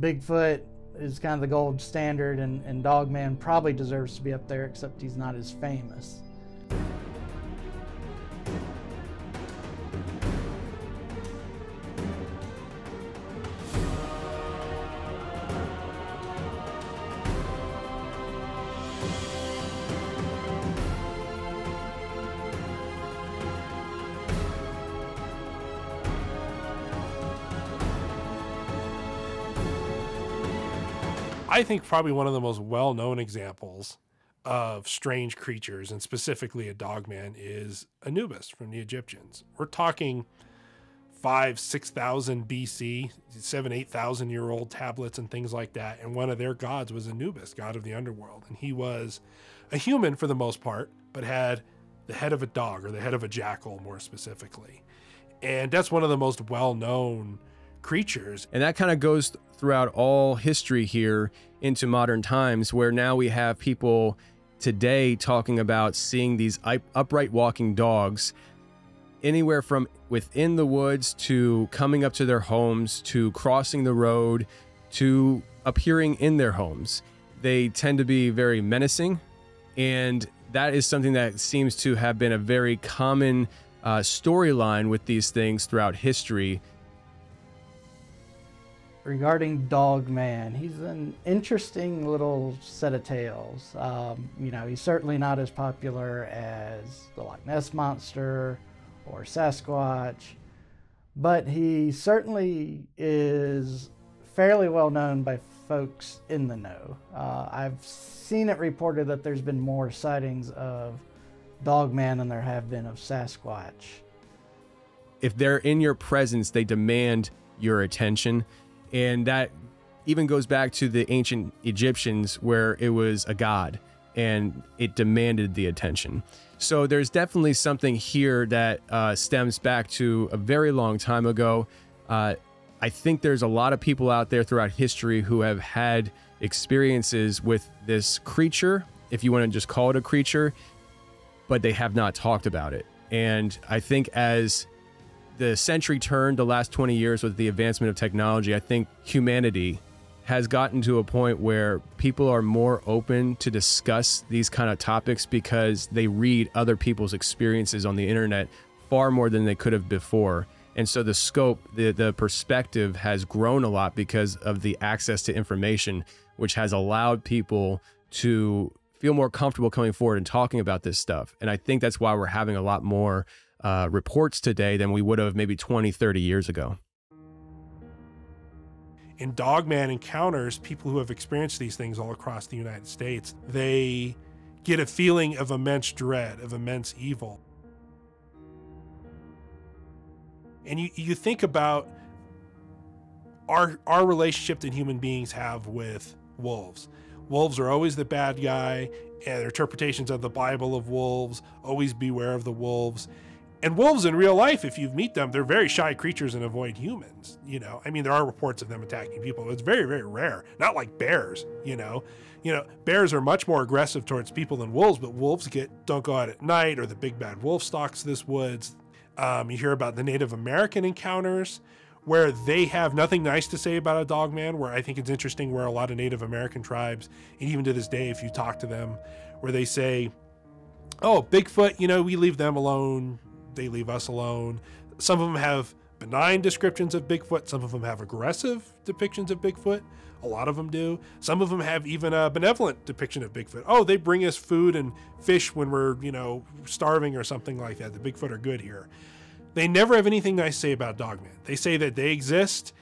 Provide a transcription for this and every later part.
Bigfoot is kind of the gold standard, and Dogman probably deserves to be up there, except he's not as famous. I think probably one of the most well-known examples of strange creatures, and specifically a dogman, is Anubis from the Egyptians. We're talking 5,000–6,000 BC, 7,000–8,000-year-old tablets and things like that. And one of their gods was Anubis, god of the underworld. And he was a human for the most part, but had the head of a dog, or the head of a jackal more specifically. And that's one of the most well-known creatures. And that kind of goes throughout all history here into modern times, where now we have people today talking about seeing these upright walking dogs anywhere from within the woods to coming up to their homes to crossing the road to appearing in their homes. They tend to be very menacing, and that is something that seems to have been a very common storyline with these things throughout history. Regarding Dogman, he's an interesting little set of tales. You know, he's certainly not as popular as the Loch Ness Monster or Sasquatch, but he certainly is fairly well known by folks in the know. I've seen it reported that there's been more sightings of Dogman than there have been of Sasquatch. If they're in your presence, they demand your attention. And that even goes back to the ancient Egyptians, where it was a god and it demanded the attention. So there's definitely something here that stems back to a very long time ago. I think there's a lot of people out there throughout history who have had experiences with this creature, if you want to just call it a creature, but they have not talked about it. And I think as the century turned, the last 20 years with the advancement of technology, I think humanity has gotten to a point where people are more open to discuss these kind of topics because they read other people's experiences on the internet far more than they could have before. And so the scope, the perspective has grown a lot because of the access to information, which has allowed people to feel more comfortable coming forward and talking about this stuff. And I think that's why we're having a lot more reports today than we would have maybe 20, 30 years ago. In Dogman encounters, people who have experienced these things all across the United States, they get a feeling of immense dread, of immense evil. And you think about our relationship that human beings have with wolves. Wolves are always the bad guy, and their interpretations of the Bible of wolves, always beware of the wolves. And wolves in real life, if you meet them, they're very shy creatures and avoid humans. You know, I mean, there are reports of them attacking people, but it's very, very rare. Not like bears, you know. Bears are much more aggressive towards people than wolves, but wolves don't go out at night, or the big bad wolf stalks this woods. You hear about the Native American encounters where they have nothing nice to say about a dogman, where I think it's interesting where a lot of Native American tribes, and even to this day, if you talk to them, where they say, oh, Bigfoot, you know, we leave them alone. They leave us alone. Some of them have benign descriptions of Bigfoot. Some of them have aggressive depictions of Bigfoot. A lot of them do. Some of them have even a benevolent depiction of Bigfoot. Oh, they bring us food and fish when we're, you know, starving or something like that. The Bigfoot are good here. They never have anything nice to say about Dogman. They say that they exist.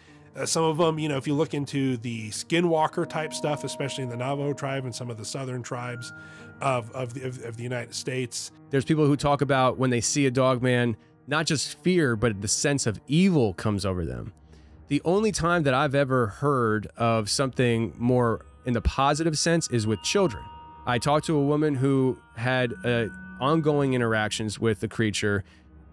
Some of them, you know, if you look into the skinwalker type stuff, especially in the Navajo tribe and some of the southern tribes of the United States. There's people who talk about when they see a dogman, not just fear, but the sense of evil comes over them. The only time that I've ever heard of something more in the positive sense is with children. I talked to a woman who had ongoing interactions with the creature,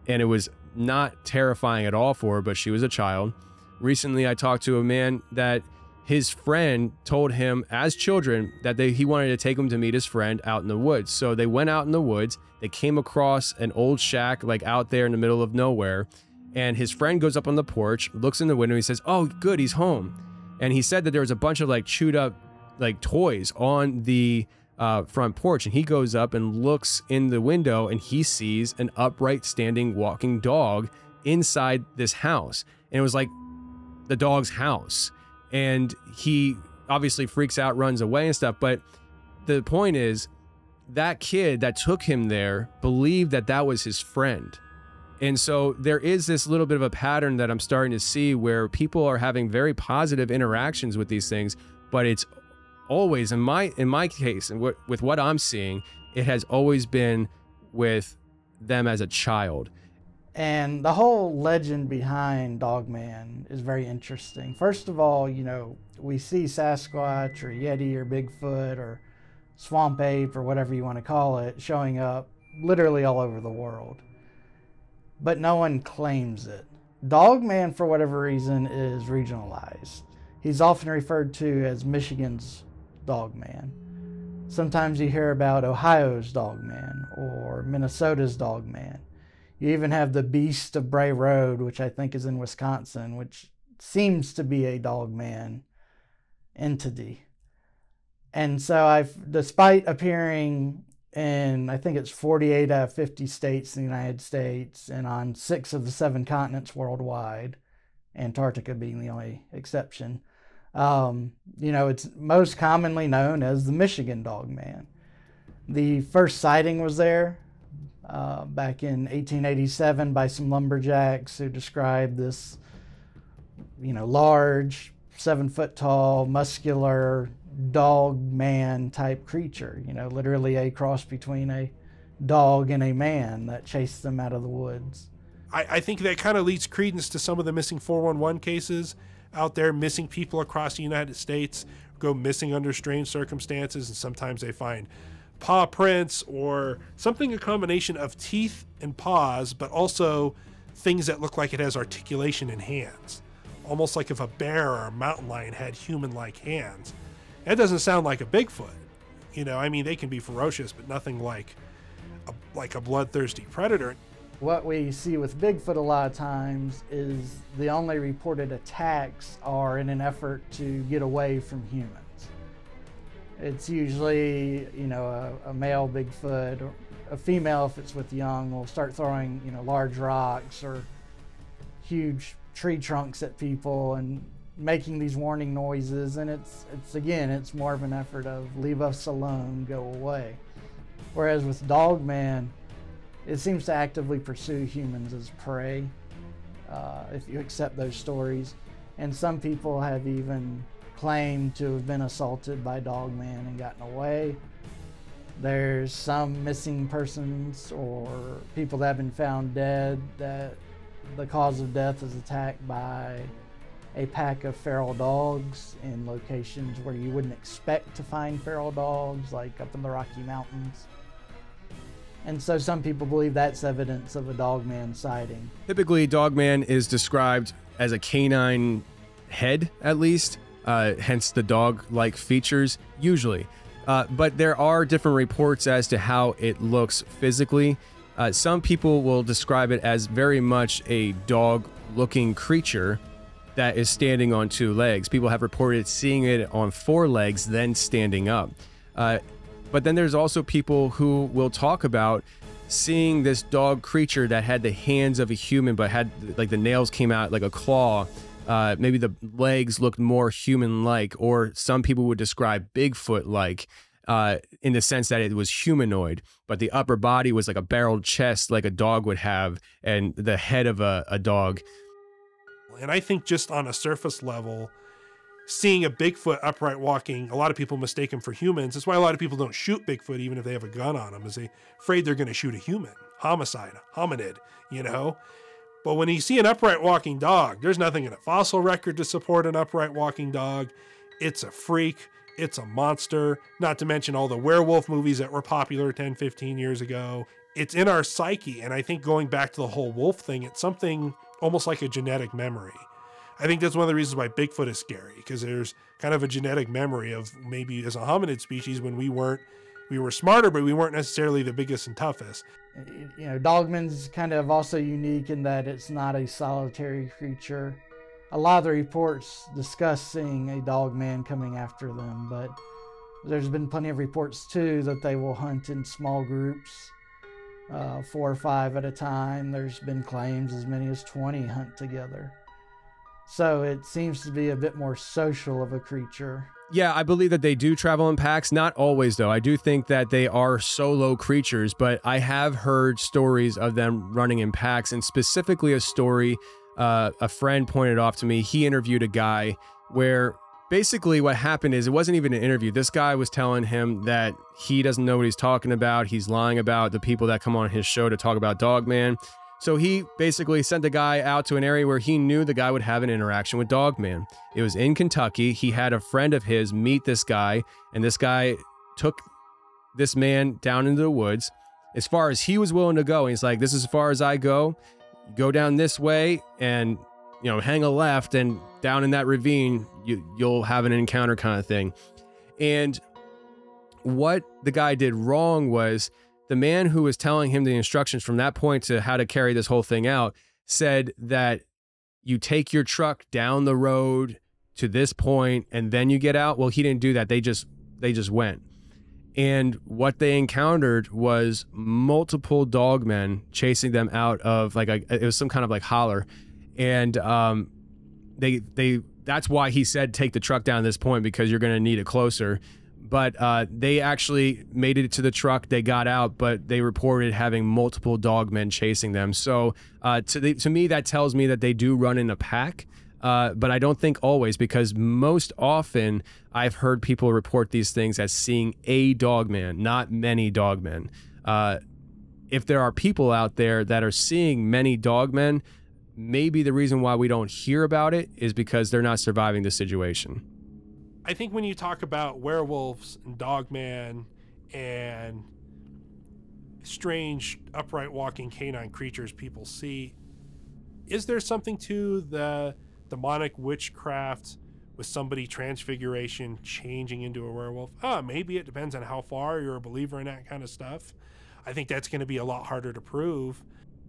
and it was not terrifying at all for her, but she was a child. Recently, I talked to a man that his friend told him as children that he wanted to take him to meet his friend out in the woods. So they went out in the woods. They came across an old shack like out there in the middle of nowhere. And his friend goes up on the porch, looks in the window, and he says, oh, good, he's home. And he said that there was a bunch of like chewed up like toys on the front porch, and he goes up and looks in the window and he sees an upright standing walking dog inside this house. And it was like the dog's house. And he obviously freaks out, runs away and stuff. But the point is, that kid that took him there believed that that was his friend. And so there is this little bit of a pattern that I'm starting to see where people are having very positive interactions with these things, but it's always, in my case, and with what I'm seeing, it has always been with them as a child. And the whole legend behind Dogman is very interesting. First of all, you know, we see Sasquatch or Yeti or Bigfoot or swamp ape or whatever you want to call it showing up literally all over the world. But no one claims it. Dogman, for whatever reason, is regionalized. He's often referred to as Michigan's Dogman. Sometimes you hear about Ohio's Dogman or Minnesota's Dogman. You even have the Beast of Bray Road, which I think is in Wisconsin, which seems to be a Dogman entity. And so despite appearing in, I think it's 48 out of 50 states in the United States and on 6 of the 7 continents worldwide, Antarctica being the only exception, you know, it's most commonly known as the Michigan Dogman. The first sighting was there back in 1887 by some lumberjacks who described this, you know, large, 7 foot tall, muscular dog man type creature, you know, literally a cross between a dog and a man that chased them out of the woods. I think that kind of leads credence to some of the missing 411 cases out there. Missing people across the United States go missing under strange circumstances, and sometimes they find paw prints or something, a combination of teeth and paws, but also things that look like it has articulation in hands, almost like if a bear or a mountain lion had human-like hands. That doesn't sound like a Bigfoot. You know, I mean, they can be ferocious, but nothing like a bloodthirsty predator. What we see with Bigfoot a lot of times is the only reported attacks are in an effort to get away from humans. It's usually, you know, a male Bigfoot, or a female if it's with young will start throwing, you know, large rocks or huge tree trunks at people and making these warning noises, and it's again, it's more of an effort of leave us alone, go away. Whereas with Dogman, it seems to actively pursue humans as prey, if you accept those stories. And some people have even claimed to have been assaulted by Dogman and gotten away. There's some missing persons or people that have been found dead that the cause of death is attacked by a pack of feral dogs in locations where you wouldn't expect to find feral dogs, like up in the Rocky Mountains. And so some people believe that's evidence of a Dogman sighting. Typically, Dogman is described as a canine head, at least, hence the dog-like features, usually. But there are different reports as to how it looks physically. Some people will describe it as very much a dog-looking creature that is standing on 2 legs. People have reported seeing it on 4 legs, then standing up. But then there's also people who will talk about seeing this dog creature that had the hands of a human, but had like the nails came out like a claw. Maybe the legs looked more human-like, or some people would describe Bigfoot-like in the sense that it was humanoid, but the upper body was like a barreled chest like a dog would have, and the head of a dog. And I think just on a surface level, seeing a Bigfoot upright walking, a lot of people mistake him for humans. That's why a lot of people don't shoot Bigfoot even if they have a gun on them, is they're afraid they're going to shoot a human. Homicide, hominid, you know? But when you see an upright walking dog, there's nothing in a fossil record to support an upright walking dog. It's a freak. It's a monster. Not to mention all the werewolf movies that were popular 10, 15 years ago. It's in our psyche. And I think going back to the whole wolf thing, it's something almost like a genetic memory. I think that's one of the reasons why Bigfoot is scary, because there's kind of a genetic memory of maybe as a hominid species when we were smarter, but we weren't necessarily the biggest and toughest. You know, Dogman's kind of also unique in that it's not a solitary creature. a lot of the reports discussing a dog man coming after them, but there's been plenty of reports too that they will hunt in small groups, 4 or 5 at a time. There's been claims as many as 20 hunt together. So it seems to be a bit more social of a creature. Yeah, I believe that they do travel in packs. Not always, though. I do think that they are solo creatures, but I have heard stories of them running in packs, and specifically a story a friend pointed off to me. He interviewed a guy where basically what happened is, it wasn't even an interview. This guy was telling him that he doesn't know what he's talking about. He's lying about the people that come on his show to talk about Dogman. So he basically sent the guy out to an area where he knew the guy would have an interaction with Dogman. It was in Kentucky. He had a friend of his meet this guy, and this guy took this man down into the woods as far as he was willing to go. And he's like, this is as far as I go. Go down this way and, you know, hang a left, and down in that ravine, you'll have an encounter kind of thing. And what the guy did wrong was, the man who was telling him the instructions from that point to how to carry this whole thing out said that you take your truck down the road to this point and then you get out. Well, he didn't do that. They just went. And what they encountered was multiple dogmen chasing them out of it was some kind of like holler. And that's why he said take the truck down this point, because you're going to need it closer. But they actually made it to the truck. They got out, but they reported having multiple dogmen chasing them. So to me, that tells me that they do run in a pack. But I don't think always, because most often I've heard people report these things as seeing a dogman, not many dogmen. If there are people out there that are seeing many dogmen, maybe the reason why we don't hear about it is because they're not surviving the situation. I think when you talk about werewolves and Dogman and strange upright walking canine creatures people see, is there something to the demonic witchcraft with somebody transfiguration changing into a werewolf? Maybe it depends on how far you're a believer in that kind of stuff. I think that's going to be a lot harder to prove.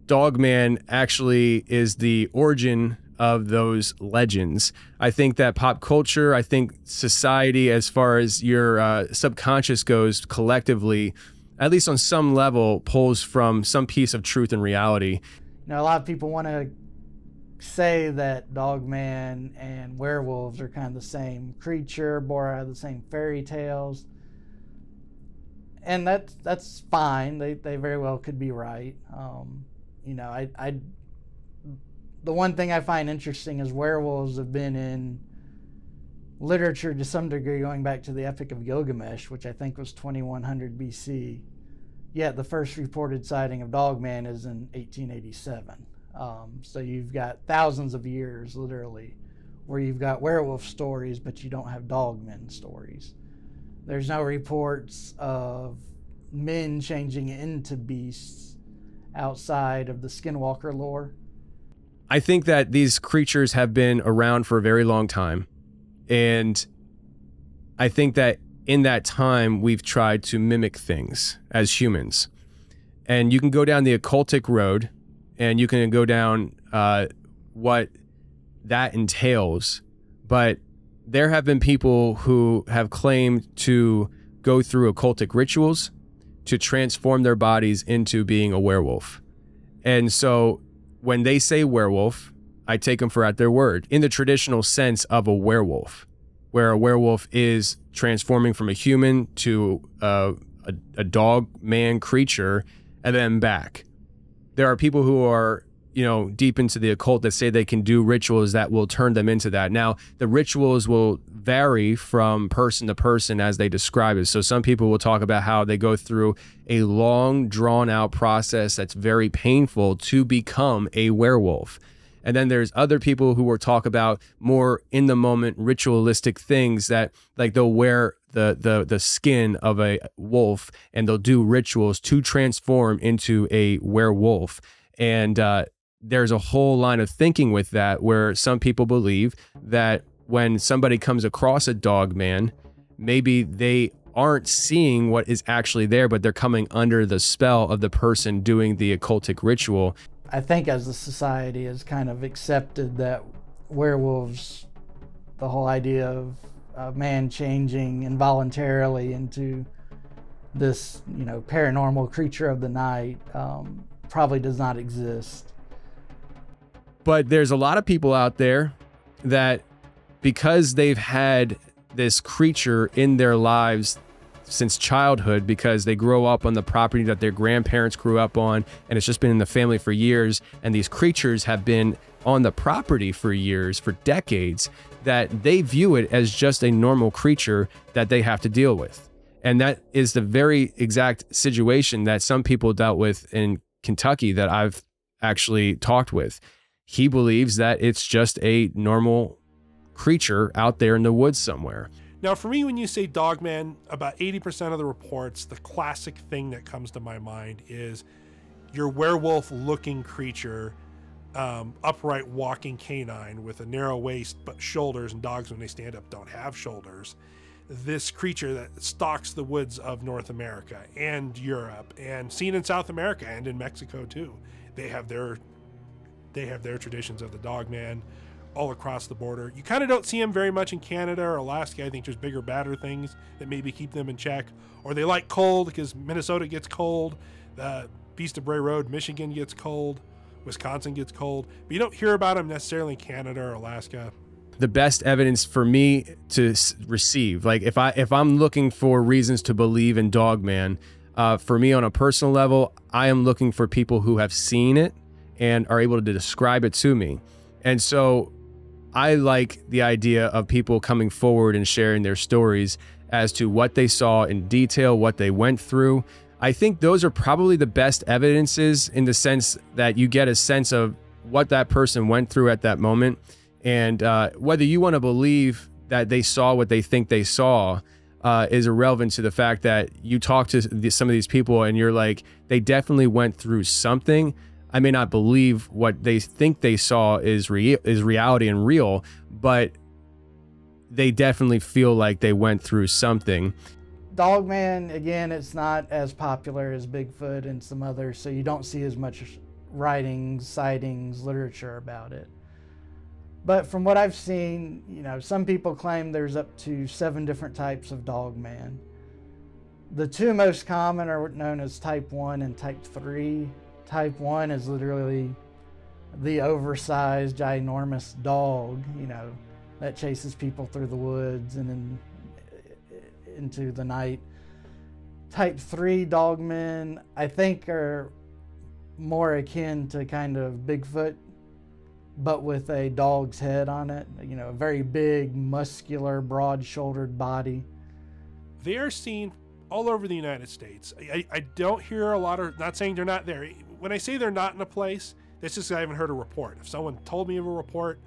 Dogman actually is the origin of those legends. I think that pop culture, I think society, as far as your subconscious goes collectively, at least on some level, pulls from some piece of truth and reality. Now, a lot of people want to say that Dogman and werewolves are kind of the same creature, born out of the same fairy tales. And that's fine. They very well could be right. You know, the one thing I find interesting is werewolves have been in literature to some degree going back to the Epic of Gilgamesh, which I think was 2100 BC. Yet the first reported sighting of Dogman is in 1887. So you've got thousands of years, literally, where you've got werewolf stories, but you don't have dogmen stories. There's no reports of men changing into beasts outside of the Skinwalker lore. I think that these creatures have been around for a very long time. And I think that in that time, we've tried to mimic things as humans. And you can go down the occultic road, and you can go down what that entails. But there have been people who have claimed to go through occultic rituals to transform their bodies into being a werewolf. And so when they say werewolf, I take them for at their word, in the traditional sense of a werewolf, where a werewolf is transforming from a human to a dog man creature and then back. There are people who are, you know, deep into the occult that say they can do rituals that will turn them into that. Now, the rituals will vary from person to person as they describe it. So some people will talk about how they go through a long, drawn-out process that's very painful to become a werewolf. And then there's other people who will talk about more in-the-moment ritualistic things that, like, they'll wear the skin of a wolf and they'll do rituals to transform into a werewolf. And there's a whole line of thinking with that, where some people believe that when somebody comes across a dogman, maybe they aren't seeing what is actually there, but they're coming under the spell of the person doing the occultic ritual. I think as the society has kind of accepted that werewolves, the whole idea of a man changing involuntarily into this, you know, paranormal creature of the night, probably does not exist. But there's a lot of people out there that, because they've had this creature in their lives since childhood, because they grow up on the property that their grandparents grew up on, and it's just been in the family for years, and these creatures have been on the property for years, for decades, that they view it as just a normal creature that they have to deal with. And that is the very exact situation that some people dealt with in Kentucky that I've actually talked with. He believes that it's just a normal creature out there in the woods somewhere. Now, for me, when you say Dogman, about 80% of the reports, the classic thing that comes to my mind is your werewolf-looking creature, upright walking canine with a narrow waist but shoulders, and dogs when they stand up don't have shoulders. This creature that stalks the woods of North America and Europe, and seen in South America and in Mexico too. They have their traditions of the Dogman all across the border. You kind of don't see them very much in Canada or Alaska. I think there's bigger, badder things that maybe keep them in check. Or they like cold because Minnesota gets cold. The Beast of Bray Road, Michigan gets cold. Wisconsin gets cold. But you don't hear about them necessarily in Canada or Alaska. The best evidence for me to receive, like if I'm looking for reasons to believe in Dogman, for me on a personal level, I am looking for people who have seen it and are able to describe it to me. And so I like the idea of people coming forward and sharing their stories as to what they saw in detail, what they went through. I think those are probably the best evidences, in the sense that you get a sense of what that person went through at that moment. And whether you want to believe that they saw what they think they saw is irrelevant to the fact that you talk to some of these people and you're like, they definitely went through something. I may not believe what they think they saw is reality and real, but they definitely feel like they went through something. Dogman, again, it's not as popular as Bigfoot and some others, so you don't see as much writings, sightings, literature about it. But from what I've seen, you know, some people claim there's up to 7 different types of Dogman. The 2 most common are known as type 1 and type 3. Type 1 is literally the oversized, ginormous dog, you know, that chases people through the woods and into the night. Type 3 Dogmen, I think, are more akin to kind of Bigfoot, but with a dog's head on it, you know, a very big, muscular, broad-shouldered body. They are seen all over the United States. I don't hear a lot of, not saying they're not there. When I say they're not in a place, that's just I haven't heard a report. If someone told me of a report,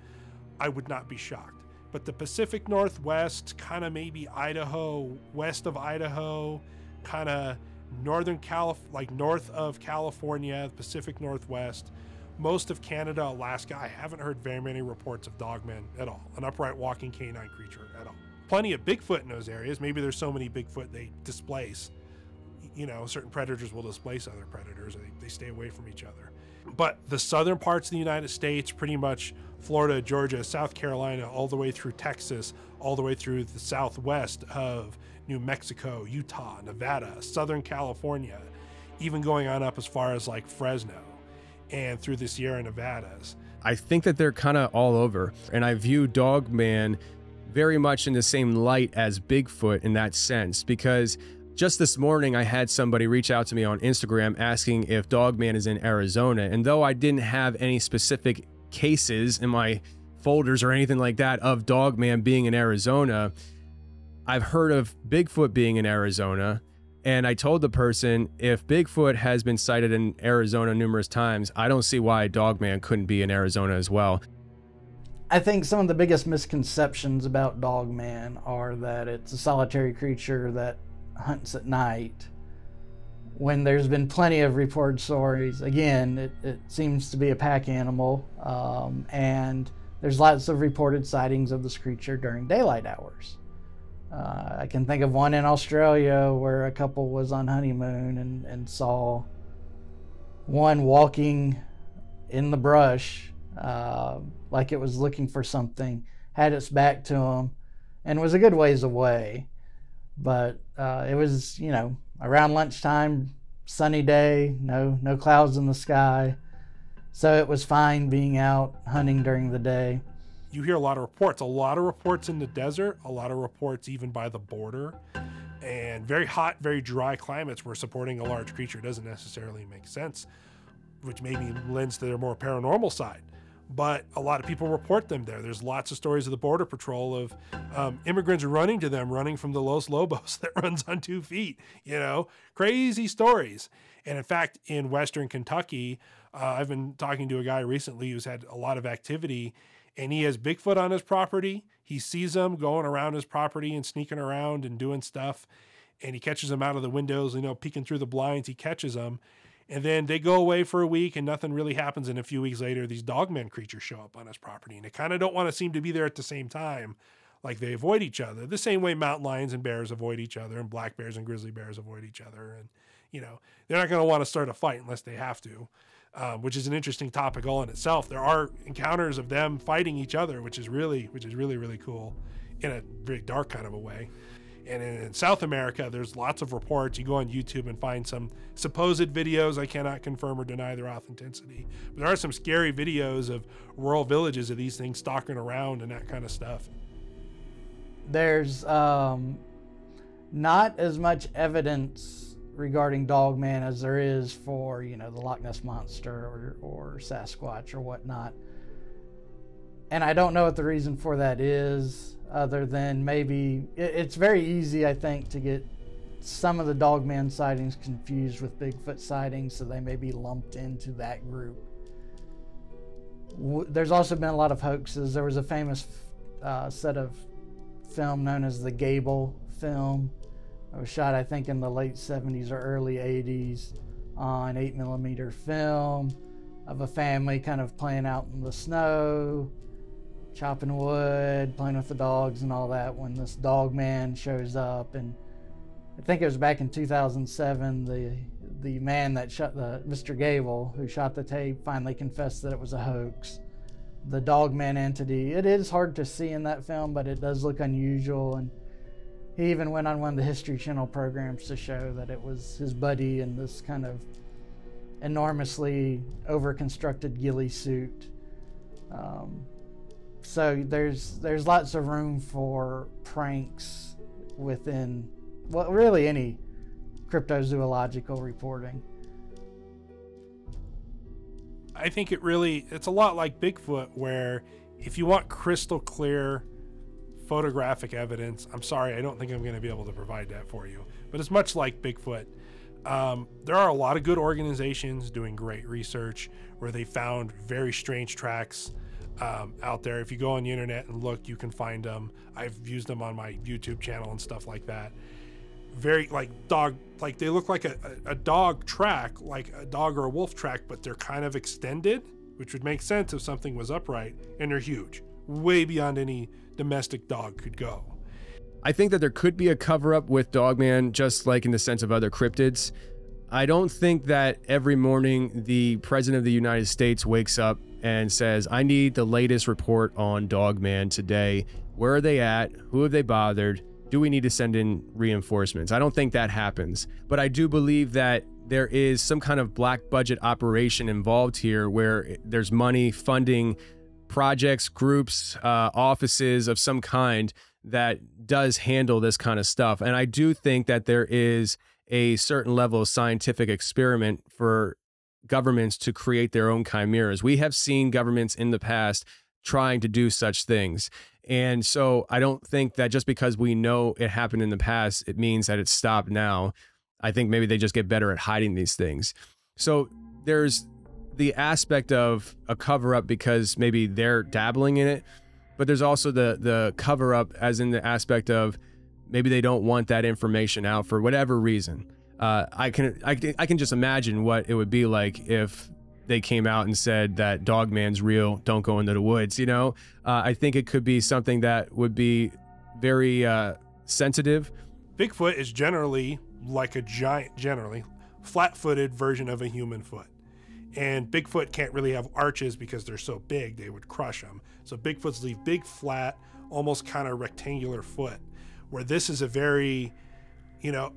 I would not be shocked. But the Pacific Northwest, kind of maybe Idaho, west of Idaho, kind of northern like north of California, the Pacific Northwest, most of Canada, Alaska, I haven't heard very many reports of Dogmen at all, an upright walking canine creature at all. Plenty of Bigfoot in those areas. Maybe there's so many Bigfoot they displace. You know, certain predators will displace other predators. They stay away from each other. But the southern parts of the United States, pretty much Florida, Georgia, South Carolina, all the way through Texas, all the way through the southwest of New Mexico, Utah, Nevada, Southern California, even going on up as far as like Fresno and through the Sierra Nevadas. I think that they're kind of all over. And I view Dogman very much in the same light as Bigfoot in that sense, because just this morning I had somebody reach out to me on Instagram asking if Dogman is in Arizona. And though I didn't have any specific cases in my folders or anything like that of Dogman being in Arizona, I've heard of Bigfoot being in Arizona. And I told the person, if Bigfoot has been sighted in Arizona numerous times, I don't see why Dogman couldn't be in Arizona as well. I think some of the biggest misconceptions about Dogman are that it's a solitary creature that hunts at night, when there's been plenty of reported stories. Again, it seems to be a pack animal, and there's lots of reported sightings of this creature during daylight hours. I can think of one in Australia where a couple was on honeymoon and saw one walking in the brush like it was looking for something, had its back to him, and was a good ways away. But it was, you know, around lunchtime, sunny day, no clouds in the sky. So it was fine being out hunting during the day. You hear a lot of reports in the desert, a lot of reports even by the border, and very hot, very dry climates where supporting a large creature doesn't necessarily make sense, which maybe lends to their more paranormal side. But a lot of people report them there. There's lots of stories of the Border Patrol of immigrants running to them, running from the Los Lobos that runs on 2 feet, you know, crazy stories. And in fact, in Western Kentucky, I've been talking to a guy recently who's had a lot of activity, and he has Bigfoot on his property. He sees them going around his property and sneaking around and doing stuff. And he catches them out of the windows, you know, peeking through the blinds. He catches them. And then they go away for a week and nothing really happens. And a few weeks later, these Dogman creatures show up on his property. And they kind of don't want to seem to be there at the same time. Like they avoid each other. The same way mountain lions and bears avoid each other, and black bears and grizzly bears avoid each other. And, you know, they're not going to want to start a fight unless they have to, which is an interesting topic all in itself. There are encounters of them fighting each other, which is really, really cool in a very dark kind of a way. And in South America, there's lots of reports. You go on YouTube and find some supposed videos. I cannot confirm or deny their authenticity. But there are some scary videos of rural villages of these things stalking around and that kind of stuff. There's not as much evidence regarding Dogman as there is for, you know, the Loch Ness Monster or Sasquatch or whatnot. And I don't know what the reason for that is, other than maybe it's very easy, I think, to get some of the Dogman sightings confused with Bigfoot sightings, so they may be lumped into that group. There's also been a lot of hoaxes. There was a famous set of film known as the Gable film. It was shot, I think, in the late 70s or early 80s on 8mm film of a family kind of playing out in the snow, chopping wood, playing with the dogs and all that, when this Dogman shows up. And I think it was back in 2007, the man that shot Mr. Gable, who shot the tape, finally confessed that it was a hoax. The Dogman entity, it is hard to see in that film, but it does look unusual. And he even went on one of the History Channel programs to show that it was his buddy in this kind of enormously over-constructed ghillie suit. So there's lots of room for pranks within, well, really any cryptozoological reporting. I think it's a lot like Bigfoot, where if you want crystal clear photographic evidence, I'm sorry, I don't think I'm going to be able to provide that for you. But it's much like Bigfoot. There are a lot of good organizations doing great research where they found very strange tracks out there. If you go on the internet and look, you can find them. I've used them on my YouTube channel and stuff like that. Very they look like a dog track, like a dog or a wolf track, but they're kind of extended, which would make sense if something was upright, and they're huge, way beyond any domestic dog could go. I think that there could be a cover-up with Dogman, just like in the sense of other cryptids. I don't think that every morning the President of the United States wakes up and says, I need the latest report on Dogman today. Where are they at? Who have they bothered? Do we need to send in reinforcements? I don't think that happens. But I do believe that there is some kind of black budget operation involved here where there's money funding projects, groups, offices of some kind that does handle this kind of stuff. And I do think that there is a certain level of scientific experiment for governments to create their own chimeras. We have seen governments in the past trying to do such things. And so I don't think that just because we know it happened in the past, it means that it's stopped now. I think maybe they just get better at hiding these things. So there's the aspect of a cover-up because maybe they're dabbling in it, but there's also the cover-up as in the aspect of maybe they don't want that information out for whatever reason. I can just imagine what it would be like if they came out and said that Dogman's real, don't go into the woods, you know? I think it could be something that would be very sensitive. Bigfoot is generally like a giant, flat-footed version of a human foot. And Bigfoot can't really have arches because they're so big, they would crush them. So Bigfoots leave big, flat, almost kind of rectangular foot, where this is a very, you know,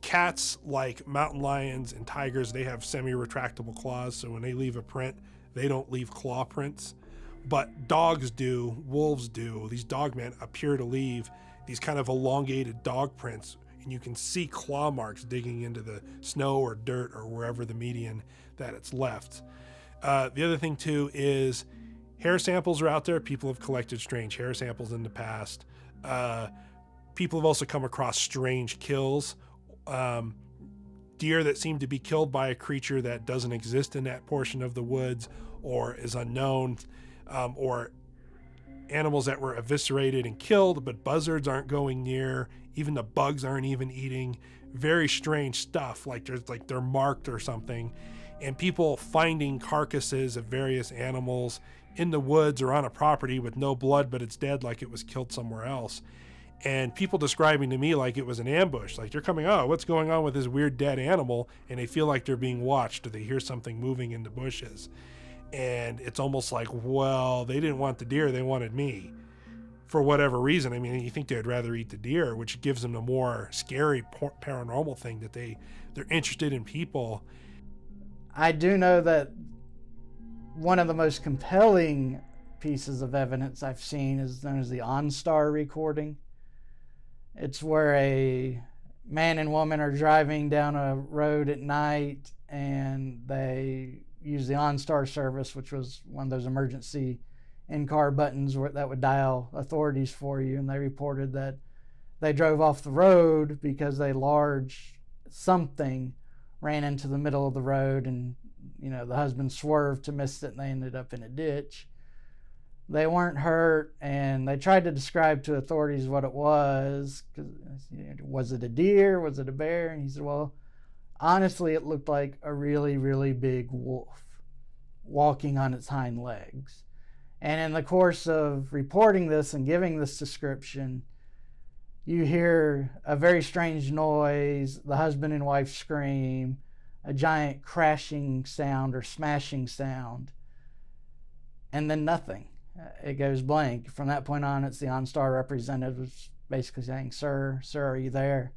cats, like mountain lions and tigers, they have semi-retractable claws. So when they leave a print, they don't leave claw prints. But dogs do, wolves do. These dogmen appear to leave these kind of elongated dog prints, and you can see claw marks digging into the snow or dirt or wherever the median that it's left. The other thing too is hair samples are out there. People have collected strange hair samples in the past. People have also come across strange kills. Deer that seem to be killed by a creature that doesn't exist in that portion of the woods or is unknown, or animals that were eviscerated and killed, but buzzards aren't going near. Even the bugs aren't even eating. Very strange stuff, like they're marked or something. And people finding carcasses of various animals in the woods or on a property with no blood, but it's dead, like it was killed somewhere else. And people describing to me like it was an ambush, like they're coming, oh, what's going on with this weird dead animal? And they feel like they're being watched, or they hear something moving in the bushes. And it's almost like, well, they didn't want the deer, they wanted me. For whatever reason. I mean, you think they'd rather eat the deer, which gives them a more scary paranormal thing, that they're interested in people. I do know that one of the most compelling pieces of evidence I've seen is known as the OnStar recording. It's where a man and woman are driving down a road at night, and they use the OnStar service, which was one of those emergency in-car buttons that would dial authorities for you. And they reported that they drove off the road because a large something ran into the middle of the road, and the husband swerved to miss it, and they ended up in a ditch. They weren't hurt, and they tried to describe to authorities what it was. Was it a deer? Was it a bear? And he said, well, honestly, it looked like a really, really big wolf walking on its hind legs. And in the course of reporting this and giving this description, you hear a very strange noise, the husband and wife scream, a giant crashing sound or smashing sound, and then nothing. It goes blank. From that point on, it's the OnStar representatives basically saying, sir, are you there?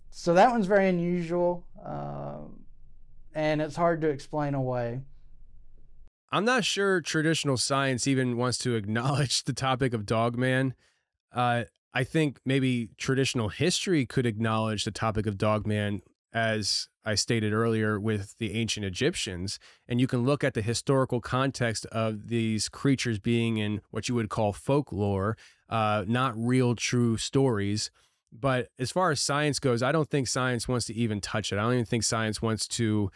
So that one's very unusual, and it's hard to explain away. I'm not sure traditional science even wants to acknowledge the topic of Dogman. I think maybe traditional history could acknowledge the topic of Dogman, as I stated earlier, with the ancient Egyptians. And you can look at the historical context of these creatures being in what you would call folklore, not real true stories. But as far as science goes, I don't think science wants to even touch it. I don't even think science wants to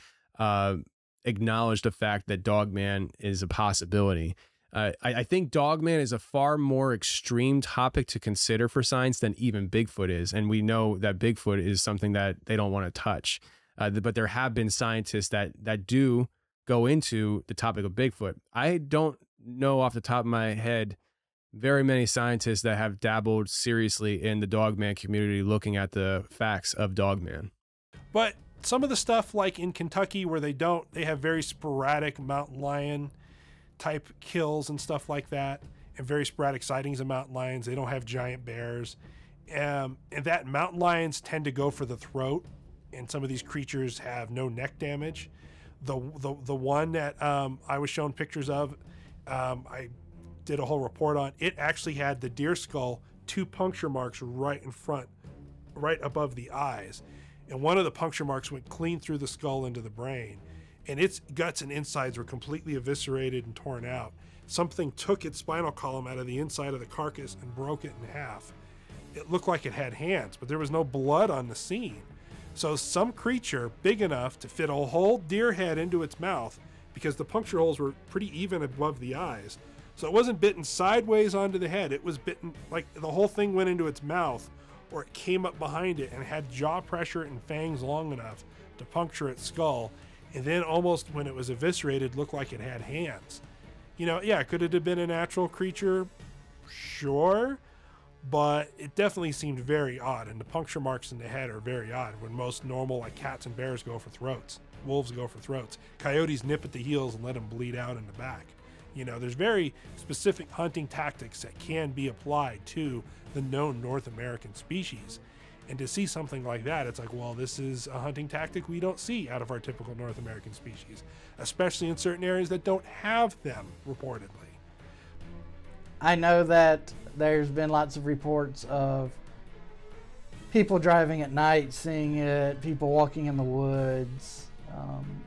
acknowledge the fact that Dogman is a possibility. I think Dogman is a far more extreme topic to consider for science than even Bigfoot is. And we know that Bigfoot is something that they don't want to touch. But there have been scientists that do go into the topic of Bigfoot. I don't know off the top of my head very many scientists that have dabbled seriously in the Dogman community looking at the facts of Dogman. But some of the stuff, like in Kentucky, where they have very sporadic mountain lion type kills and stuff like that, and very sporadic sightings of mountain lions. They don't have giant bears, and that mountain lions tend to go for the throat, and some of these creatures have no neck damage. The one that I was shown pictures of, I did a whole report on. It actually had the deer skull, 2 puncture marks right in front, right above the eyes. And one of the puncture marks went clean through the skull into the brain, and its guts and insides were completely eviscerated and torn out. Something took its spinal column out of the inside of the carcass and broke it in half. It looked like it had hands, but there was no blood on the scene. So some creature big enough to fit a whole deer head into its mouth, because the puncture holes were pretty even above the eyes. So it wasn't bitten sideways onto the head. It was bitten, like the whole thing went into its mouth, or it came up behind it and had jaw pressure and fangs long enough to puncture its skull. And then almost when it was eviscerated, looked like it had hands. Yeah, could it have been a natural creature? Sure. but it definitely seemed very odd. And the puncture marks in the head are very odd when most normal, like cats and bears, go for throats. Wolves go for throats. Coyotes nip at the heels and let them bleed out in the back. You know, there's very specific hunting tactics that can be applied to the known North American species. And to see something like that, it's like, well, this is a hunting tactic we don't see out of our typical North American species, especially in certain areas that don't have them, reportedly. I know that there's been lots of reports of people driving at night seeing it, people walking in the woods,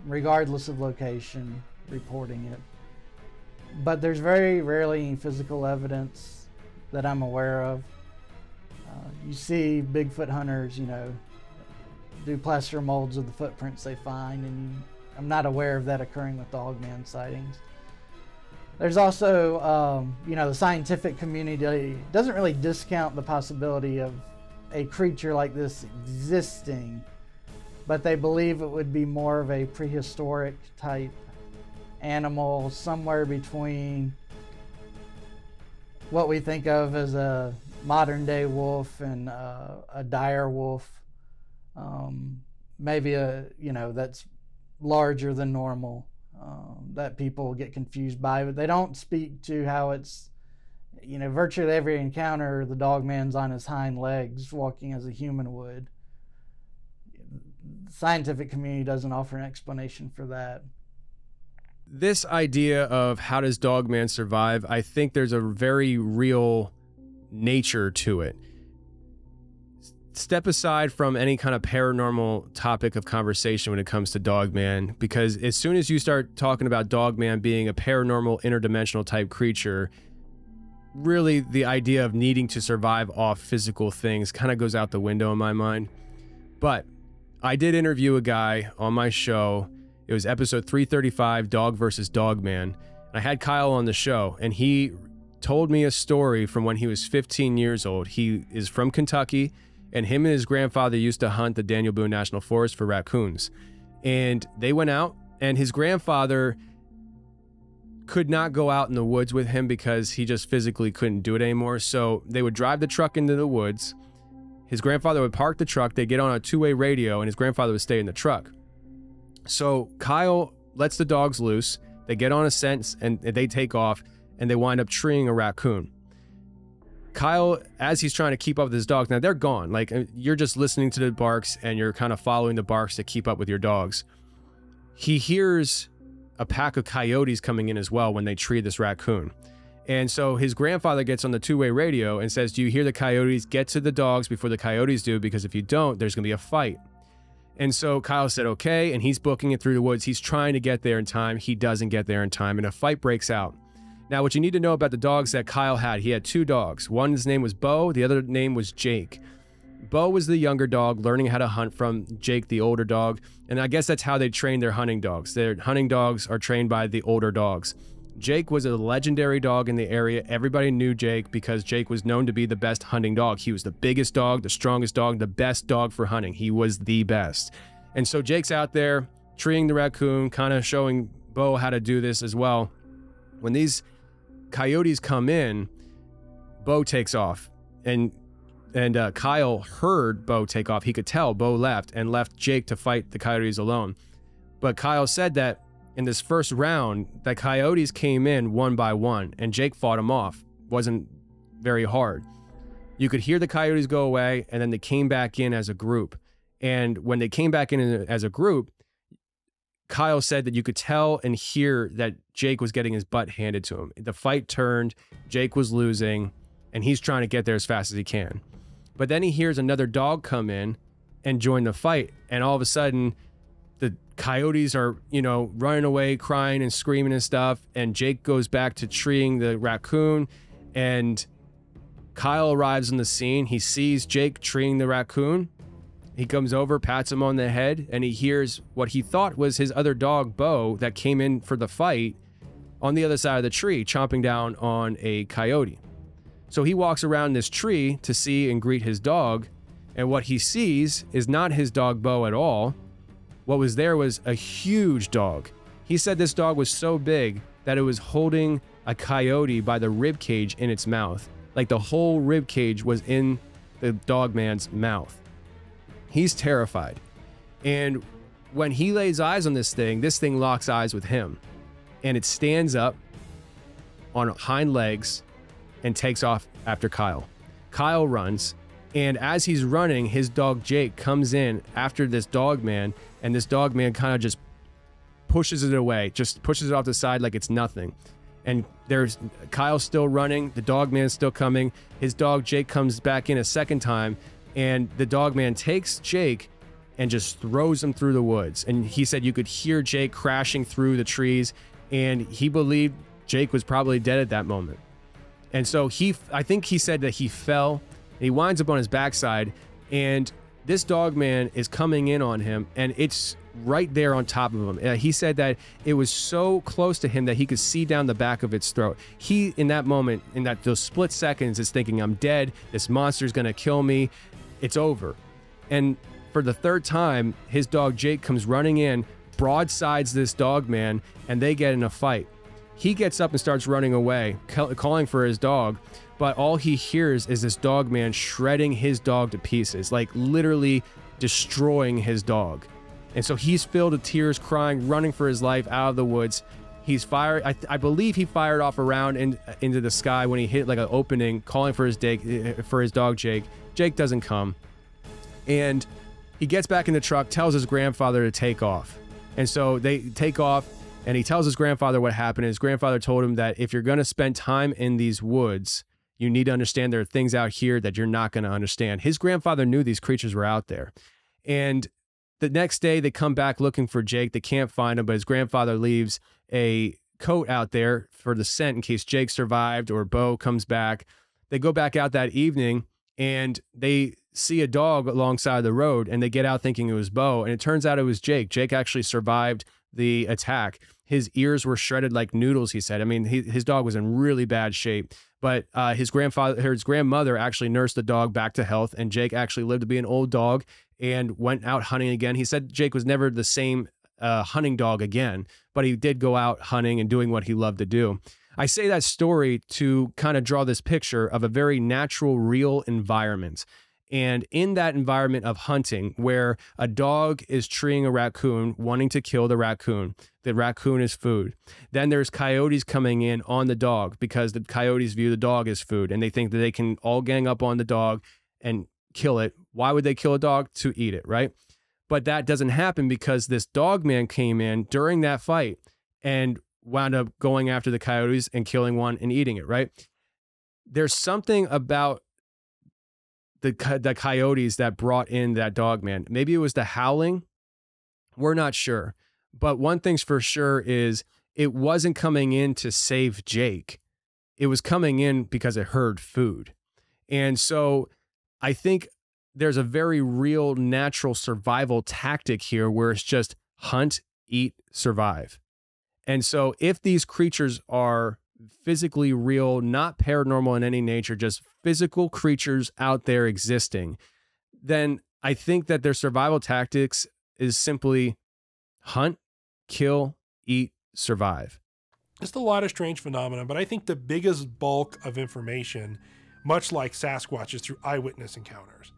regardless of location, reporting it. But there's very rarely any physical evidence that I'm aware of. You see Bigfoot hunters, you know, do plaster molds of the footprints they find, and I'm not aware of that occurring with Dogman sightings. There's also, you know, the scientific community doesn't really discount the possibility of a creature like this existing, but they believe it would be more of a prehistoric type animal, somewhere between what we think of as a modern day wolf and a dire wolf, maybe you know, that's larger than normal, that people get confused by, but they don't speak to how it's, you know, virtually every encounter the Dogman's on his hind legs walking as a human would. The scientific community doesn't offer an explanation for that. This idea of how does Dogman survive, I think there's a very real nature to it. Step aside from any kind of paranormal topic of conversation when it comes to Dogman, because as soon as you start talking about Dogman being a paranormal, interdimensional type creature, really the idea of needing to survive off physical things kind of goes out the window in my mind. But I did interview a guy on my show. It was episode 335, Dog versus Dogman. I had Kyle on the show, and he told me a story from when he was 15 years old. He is from Kentucky, and him and his grandfather used to hunt the Daniel Boone National Forest for raccoons. And they went out, and his grandfather could not go out in the woods with him because he just physically couldn't do it anymore. So they would drive the truck into the woods. His grandfather would park the truck. They'd get on a two-way radio, and his grandfather would stay in the truck. So Kyle lets the dogs loose. They get on a scent, and they take off, and they wind up treeing a raccoon. Kyle, as he's trying to keep up with his dogs, now they're gone. Like, you're just listening to the barks, and you're kind of following the barks to keep up with your dogs. He hears a pack of coyotes coming in as well when they tree this raccoon. And so his grandfather gets on the two-way radio and says, "Do you hear the coyotes? Get to the dogs before the coyotes do, because if you don't, there's going to be a fight." And so Kyle said, okay, and he's booking it through the woods. He's trying to get there in time. He doesn't get there in time, and a fight breaks out. Now, what you need to know about the dogs that Kyle had, he had two dogs. One, his name was Bo. The other name was Jake. Bo was the younger dog, learning how to hunt from Jake, the older dog. And I guess that's how they train their hunting dogs. Their hunting dogs are trained by the older dogs. Jake was a legendary dog in the area. Everybody knew Jake because Jake was known to be the best hunting dog. He was the biggest dog, the strongest dog, the best dog for hunting. He was the best. And so Jake's out there treeing the raccoon, kind of showing Bo how to do this as well. When these coyotes come in, Bo takes off. And Kyle heard Bo take off. He could tell Bo left and left Jake to fight the coyotes alone. But Kyle said that in this first round, the coyotes came in one by one, and Jake fought them off. Wasn't very hard. You could hear the coyotes go away, and then they came back in as a group. And when they came back in as a group, Kyle said that you could tell and hear that Jake was getting his butt handed to him. The fight turned, Jake was losing, and he's trying to get there as fast as he can. But then he hears another dog come in and join the fight, and all of a sudden, the coyotes are, you know, running away, crying and screaming and stuff. And Jake goes back to treeing the raccoon. And Kyle arrives on the scene. He sees Jake treeing the raccoon. He comes over, pats him on the head, and he hears what he thought was his other dog, Bo, that came in for the fight on the other side of the tree, chomping down on a coyote. So he walks around this tree to see and greet his dog. And what he sees is not his dog, Bo, at all. What was there was a huge dog. He said this dog was so big that it was holding a coyote by the rib cage in its mouth. Like the whole rib cage was in the Dogman's mouth. He's terrified. And when he lays eyes on this thing locks eyes with him. And it stands up on hind legs and takes off after Kyle. Kyle runs, and as he's running, his dog Jake comes in after this Dogman, and this Dogman kind of just pushes it away, just pushes it off the side like it's nothing. And there's Kyle's still running, the Dogman's still coming. His dog Jake comes back in a second time, and the Dogman takes Jake and just throws him through the woods. And he said you could hear Jake crashing through the trees, and he believed Jake was probably dead at that moment. And so I think he said that he fell, and he winds up on his backside, and this Dogman is coming in on him, and it's right there on top of him. He said that it was so close to him that he could see down the back of its throat. He, in that moment, those split seconds, is thinking, I'm dead. This monster's gonna kill me. It's over. And for the third time, his dog Jake comes running in, broadsides this Dogman, and they get in a fight. He gets up and starts running away, calling for his dog, but all he hears is this Dogman shredding his dog to pieces, like literally destroying his dog. And so he's filled with tears, crying, running for his life out of the woods. He's fired. I believe he fired off a round into the sky when he hit like an opening, calling for his dog Jake. Jake doesn't come, and he gets back in the truck, tells his grandfather to take off. And so they take off, and he tells his grandfather what happened. His grandfather told him that if you're going to spend time in these woods, you need to understand there are things out here that you're not going to understand. His grandfather knew these creatures were out there. And the next day they come back looking for Jake. They can't find him, but his grandfather leaves a coat out there for the scent in case Jake survived or Bo comes back. They go back out that evening, and they see a dog alongside the road, and they get out thinking it was Bo, and it turns out it was Jake. Jake actually survived the attack. His ears were shredded like noodles, he said. I mean, his dog was in really bad shape, but his grandmother actually nursed the dog back to health, and Jake actually lived to be an old dog and went out hunting again. He said Jake was never the same hunting dog again, but he did go out hunting and doing what he loved to do. I say that story to kind of draw this picture of a very natural, real environment. And in that environment of hunting, where a dog is treeing a raccoon, wanting to kill the raccoon is food. Then there's coyotes coming in on the dog because the coyotes view the dog as food, and they think that they can all gang up on the dog and kill it. Why would they kill a dog? To eat it, right? But that doesn't happen because this Dogman came in during that fight and wound up going after the coyotes and killing one and eating it, right? There's something about the coyotes that brought in that Dogman. Maybe it was the howling. We're not sure. But one thing's for sure is it wasn't coming in to save Jake. It was coming in because it heard food. And so I think there's a very real natural survival tactic here where it's just hunt, eat, survive. And so if these creatures are physically real, not paranormal in any nature, just physical creatures out there existing, then I think that their survival tactics is simply hunt, kill, eat, survive. Just a lot of strange phenomena, but I think the biggest bulk of information, much like Sasquatch, is through eyewitness encounters.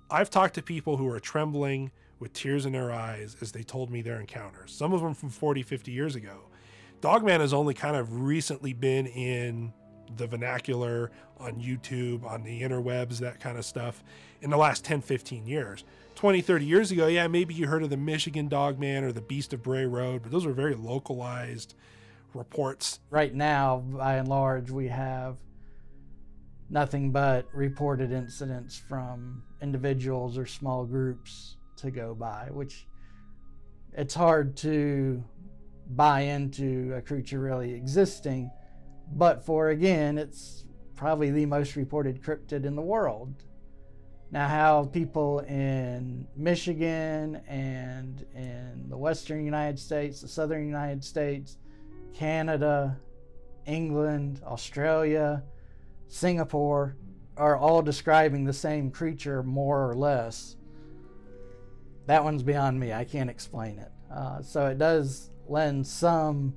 I've talked to people who are trembling with tears in their eyes as they told me their encounters, some of them from 40, 50 years ago. Dogman has only kind of recently been in the vernacular on YouTube, on the interwebs, that kind of stuff, in the last 10, 15 years. 20, 30 years ago, yeah, maybe you heard of the Michigan Dogman or the Beast of Bray Road, but those were very localized reports. Right now, by and large, we have nothing but reported incidents from individuals or small groups to go by, which it's hard to buy into a creature really existing, but for, again, it's probably the most reported cryptid in the world. Now, how people in Michigan and in the western United States, the southern United States, Canada, England, Australia, Singapore are all describing the same creature more or less, that one's beyond me. I can't explain it. So it does lend some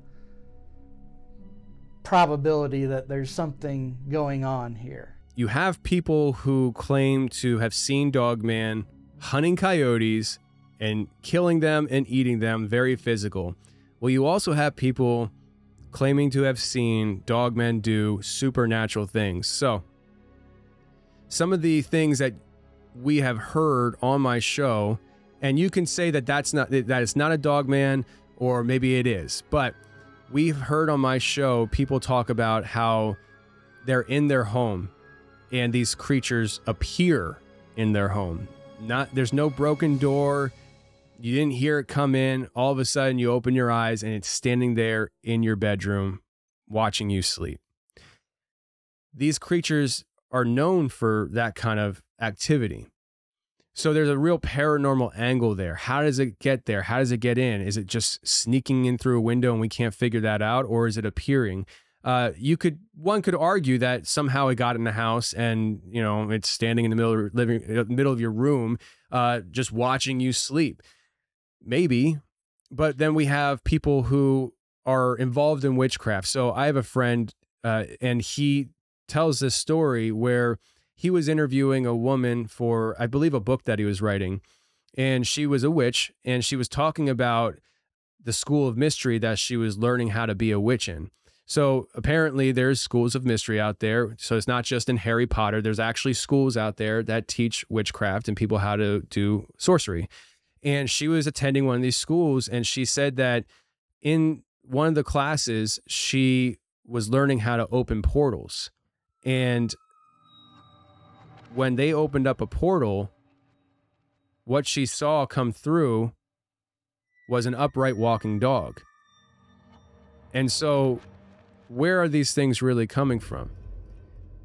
probability that there's something going on here. you have people who claim to have seen Dogman hunting coyotes and killing them and eating them, very physical. Well, you also have people claiming to have seen Dogman do supernatural things. So, some of the things that we have heard on my show, and you can say that that it's not a Dogman, or maybe it is, but we've heard on my show people talk about how they're in their home and these creatures appear in their home. There's no broken door. You didn't hear it come in. All of a sudden you open your eyes and it's standing there in your bedroom watching you sleep. These creatures are known for that kind of activity. So there's a real paranormal angle there. How does it get there? How does it get in? Is it just sneaking in through a window and we can't figure that out? Or is it appearing? One could argue that somehow it got in the house and, you know, it's standing in the middle of your room, just watching you sleep. Maybe. But then we have people who are involved in witchcraft. So I have a friend, and he tells this story where he was interviewing a woman for, I believe, a book that he was writing, and she was a witch, and she was talking about the school of mystery that she was learning how to be a witch in. So apparently there's schools of mystery out there. So it's not just in Harry Potter. There's actually schools out there that teach witchcraft and people how to do sorcery. And she was attending one of these schools, and she said that in one of the classes, she was learning how to open portals. And when they opened up a portal, what she saw come through was an upright walking dog. And so where are these things really coming from?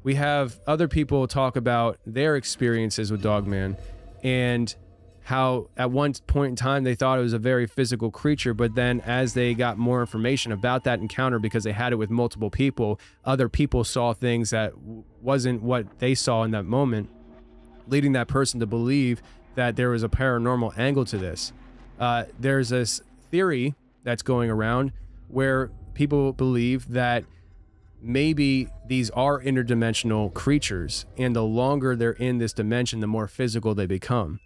We have other people talk about their experiences with Dogman and how at one point in time they thought it was a very physical creature, but then as they got more information about that encounter, because they had it with multiple people, other people saw things that wasn't what they saw in that moment, leading that person to believe that there was a paranormal angle to this. There's this theory that's going around where people believe that maybe these are interdimensional creatures, and the longer they're in this dimension, the more physical they become.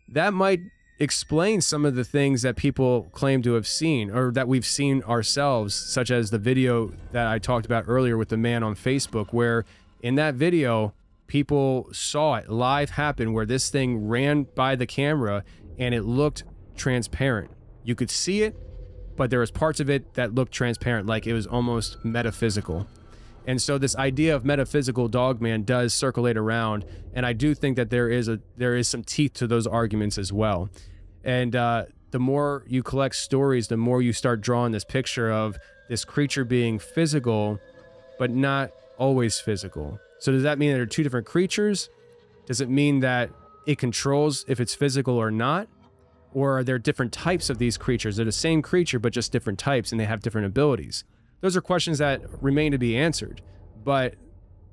That might explain some of the things that people claim to have seen, or that we've seen ourselves, such as the video that I talked about earlier with the man on Facebook, where in that video, people saw it live happen, where this thing ran by the camera and it looked transparent. You could see it, but there was parts of it that looked transparent, like it was almost metaphysical. And so this idea of metaphysical Dogman does circulate around, and I do think that there is some teeth to those arguments as well. And the more you collect stories, the more you start drawing this picture of this creature being physical, but not always physical. So does that mean that there are two different creatures? Does it mean that it controls if it's physical or not? Or are there different types of these creatures? They're the same creature, but just different types, and they have different abilities. Those are questions that remain to be answered. But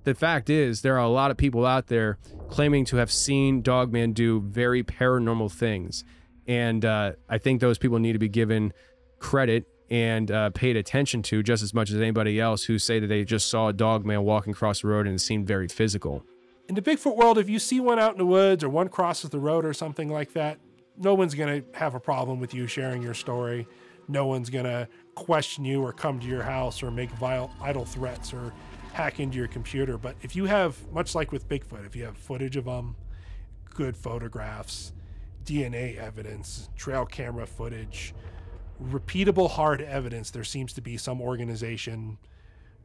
the fact is, there are a lot of people out there claiming to have seen Dogman do very paranormal things. And I think those people need to be given credit and paid attention to just as much as anybody else who say that they just saw a Dogman walking across the road and it seemed very physical. In the Bigfoot world, if you see one out in the woods or one crosses the road or something like that, no one's going to have a problem with you sharing your story. No one's going to question you or come to your house or make idle threats or hack into your computer. But if you have, much like with Bigfoot, if you have footage of them, good photographs, DNA evidence, trail camera footage, repeatable hard evidence, there seems to be some organization,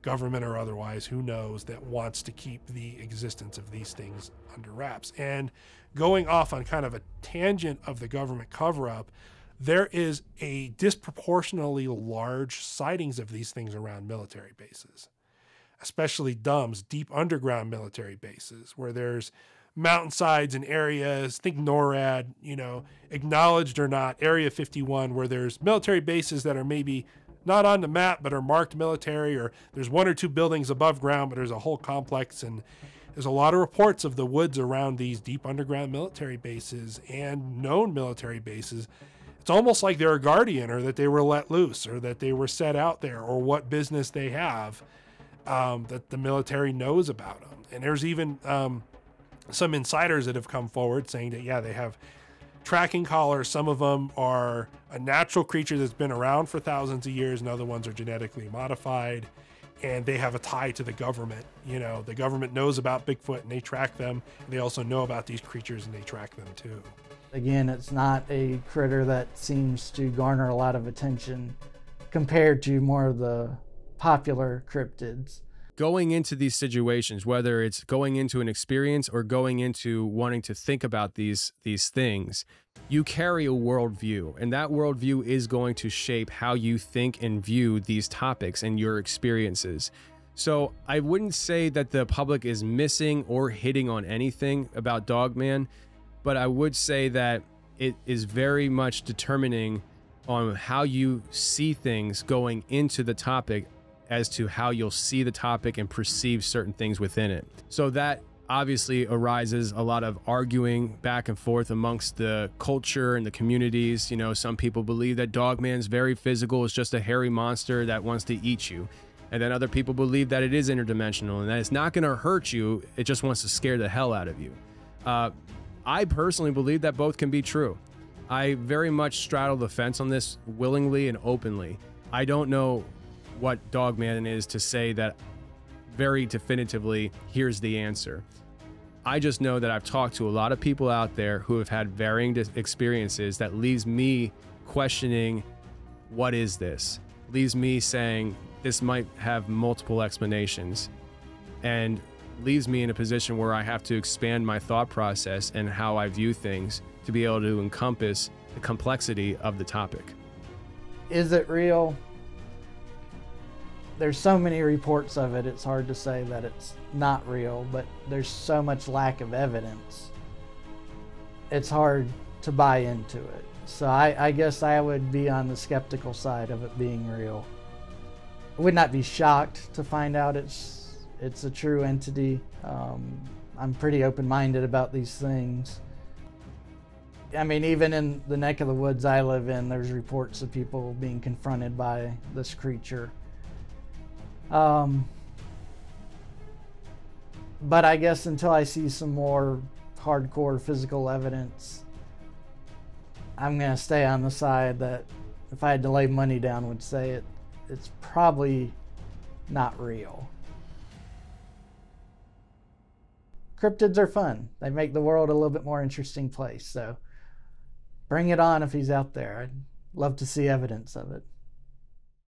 government or otherwise, who knows, that wants to keep the existence of these things under wraps. And going off on kind of a tangent of the government cover-up, there is a disproportionately large sightings of these things around military bases, especially DUMBs, deep underground military bases, where there's mountainsides and areas, think NORAD, acknowledged or not, Area 51, where there's military bases that are maybe not on the map, but are marked military, or there's one or two buildings above ground, but there's a whole complex. And there's a lot of reports of the woods around these deep underground military bases and known military bases. It's almost like they're a guardian, or that they were let loose, or that they were set out there, or what business they have that the military knows about them. And there's even some insiders that have come forward saying that, yeah, they have tracking collars. Some of them are a natural creature that's been around for thousands of years, and other ones are genetically modified, and they have a tie to the government. You know, the government knows about Bigfoot and they track them. And they also know about these creatures and they track them too. Again, it's not a critter that seems to garner a lot of attention compared to more of the popular cryptids. Going into these situations, whether it's going into an experience or going into wanting to think about these things, you carry a worldview, and that worldview is going to shape how you think and view these topics and your experiences. So I wouldn't say that the public is missing or hitting on anything about Dogman, but I would say that it is very much determining on how you see things going into the topic as to how you'll see the topic and perceive certain things within it. So that obviously arises a lot of arguing back and forth amongst the culture and the communities. You know, some people believe that Dogman's very physical, it's just a hairy monster that wants to eat you. And then other people believe that it is interdimensional and that it's not gonna hurt you, it just wants to scare the hell out of you. I personally believe that both can be true. I very much straddle the fence on this willingly and openly. I don't know what Dogman is to say that very definitively, here's the answer. I just know that I've talked to a lot of people out there who have had varying experiences that leaves me questioning, what is this? Leaves me saying this might have multiple explanations, and leaves me in a position where I have to expand my thought process and how I view things to be able to encompass the complexity of the topic. Is it real? There's so many reports of it, it's hard to say that it's not real, but there's so much lack of evidence. It's hard to buy into it. So I guess I would be on the skeptical side of it being real. I would not be shocked to find out it's a true entity. I'm pretty open-minded about these things. I mean, even in the neck of the woods I live in, there's reports of people being confronted by this creature. But I guess until I see some more hardcore physical evidence, I'm gonna stay on the side that, if I had to lay money down, would say it's probably not real. Cryptids are fun. They make the world a little bit more interesting place, so bring it on if he's out there. I'd love to see evidence of it.